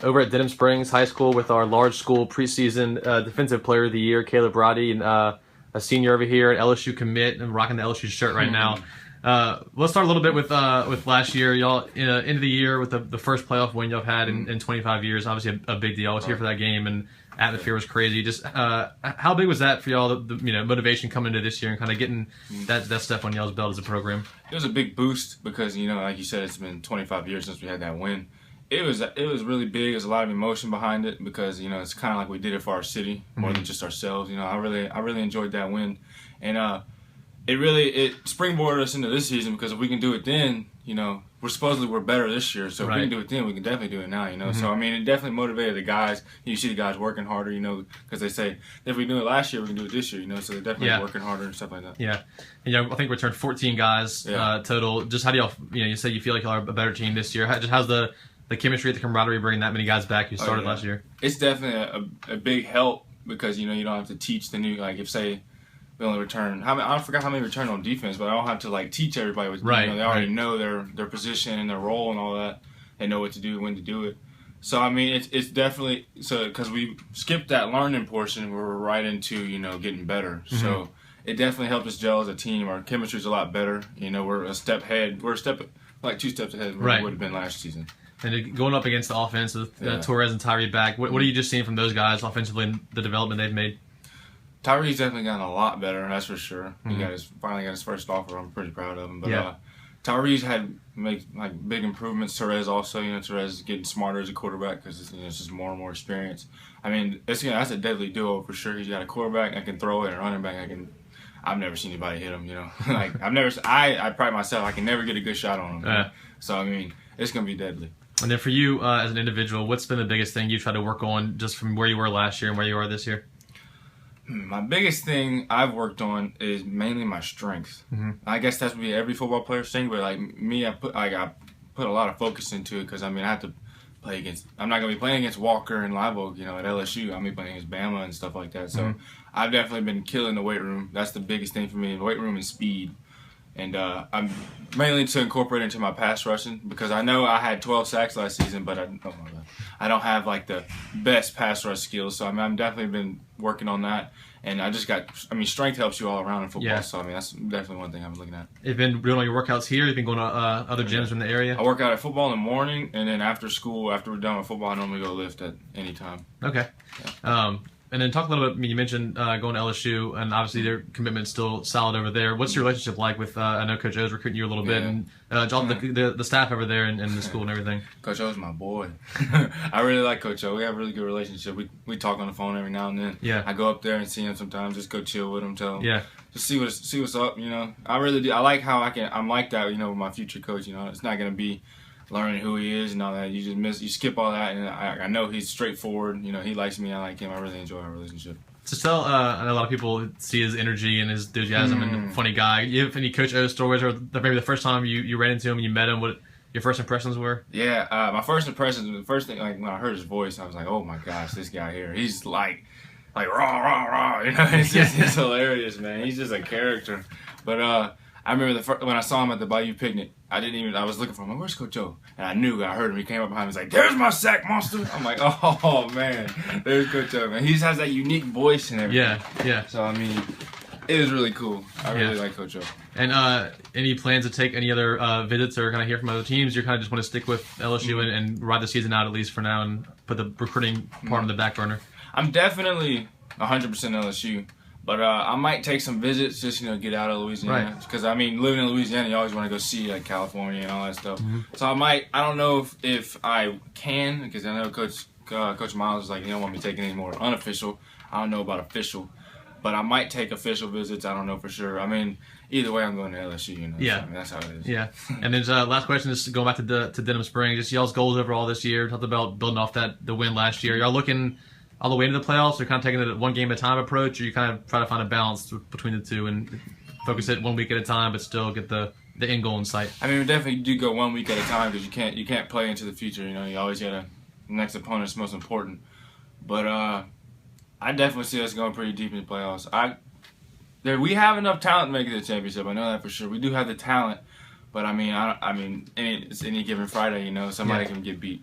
over at Denham Springs High School with our large school preseason Defensive Player of the Year, Caleb Roddy, and a senior over here at LSU commit and rocking the LSU shirt right now. Let's start a little bit with last year. Y'all, end of the year with the first playoff win y'all had in 25 years. Obviously a big deal. I was here for that game, and atmosphere was crazy. Just how big was that for y'all, the motivation coming into this year and kind of getting that step on y'all's belt as a program? It was a big boost because, like you said, it's been 25 years since we had that win. It was really big. There's a lot of emotion behind it because, it's kind of like we did it for our city more than just ourselves. I really enjoyed that win. And it springboarded us into this season because if we can do it then, we're better this year. So if we can do it then, we can definitely do it now, So, it definitely motivated the guys. You see the guys working harder, because they say, if we do it last year, we can do it this year, So they're definitely working harder and stuff like that. Yeah. And, I think we returned 14 guys total. Just how do y'all, you say you feel like y'all are a better team this year. How's the chemistry, the camaraderie, bringing that many guys back who started last year? It's definitely a big help because, you don't have to teach the new, like if, say, we only return, I forgot how many returned on defense, but I don't have to, teach everybody. They already know their position and their role and all that. They know what to do, when to do it. So, it's definitely, because we skipped that learning portion, we're right into, getting better. Mm-hmm. So, it definitely helped us gel as a team. Our chemistry's a lot better. We're a step ahead. We're 2 steps ahead of where we would have been last season. And going up against the offense with Torres and Tyree back, what are you just seeing from those guys offensively and the development they've made? Tyree's definitely gotten a lot better, that's for sure. Mm-hmm. He finally got his first offer. I'm pretty proud of him. But Tyree's had big improvements. Torres also, Torres is getting smarter as a quarterback because it's just more and more experience. That's a deadly duo for sure. He's got a quarterback that can throw it and a running back I've never seen anybody hit him. I pride myself. I can never get a good shot on him. So it's gonna be deadly. And then for you as an individual, what's been the biggest thing you tried to work on just from where you were last year and where you are this year? My biggest thing I've worked on is mainly my strength. Mm-hmm. I guess that's be every football player's thing, but me, I put a lot of focus into it because I have to play against. I'm not gonna be playing against Walker and Live Oak, at LSU. I'm gonna be playing against Bama and stuff like that. So I've definitely been killing the weight room. That's the biggest thing for me: the weight room and speed. And I'm mainly to incorporate into my pass rushing because I know I had 12 sacks last season, but I don't have the best pass rush skills. So I'm definitely been working on that. And I just got, strength helps you all around in football. Yeah. So that's definitely one thing I've been looking at. You've been doing all your workouts here? You've been going to other gyms in the area? I work out at football in the morning, and then after school, after we're done with football, I normally go lift at any time. Okay. Yeah. And then talk a little bit, you mentioned going to LSU, and obviously their commitment's still solid over there. What's your relationship like with, I know Coach O's recruiting you a little bit, and the staff over there and the school and everything? Coach O's my boy. I really like Coach O. We have a really good relationship. We talk on the phone every now and then. Yeah. I go up there and see him sometimes, just go chill with him, tell him. Just see what's up, I really do. I like how I'm like that, with my future coach, It's not going to be learning who he is and all that. You skip all that, and I know he's straightforward. He likes me, I like him. I really enjoy our relationship. To tell, I know a lot of people see his energy and his enthusiasm and funny guy. You have any Coach O stories, or maybe the first time you ran into him and you met him, what your first impressions were? Yeah, my first impressions, the first thing, when I heard his voice, I was like, oh my gosh, this guy here, he's like rah, rah, rah, it's hilarious, man. He's just a character. But I remember when I saw him at the Bayou picnic, I was looking for him. Where's Coach O? And I heard him. He came up behind me. He's like, there's my sack monster. I'm like, oh, man. There's Coach O, man. He just has that unique voice and everything. Yeah. So, it was really cool. I really like Coach O. And any plans to take any other visits or kind of hear from other teams? You kind of just want to stick with LSU and ride the season out at least for now and put the recruiting part on the back burner? I'm definitely 100% LSU. But I might take some visits just, get out of Louisiana. Because, living in Louisiana, you always want to go see, California and all that stuff. Mm-hmm. So I don't know if I can, because I know Coach Miles is like, he don't want me taking any more unofficial. I don't know about official. But I might take official visits. I don't know for sure. Either way, I'm going to LSU, Yeah. So, that's how it is. Yeah. And then last question is going back to Denham Springs. Just y'all's goals overall this year. Talked about building off the win last year. Y'all looking all the way into the playoffs, or kind of taking it one game at a time approach, or you kind of try to find a balance between the two and focus it 1 week at a time, but still get the end goal in sight? We definitely do go 1 week at a time because you can't play into the future. You always got the next opponent's most important. But I definitely see us going pretty deep in the playoffs. We have enough talent to make it to the championship. I know that for sure. We do have the talent, but it's any given Friday. Somebody can get beat.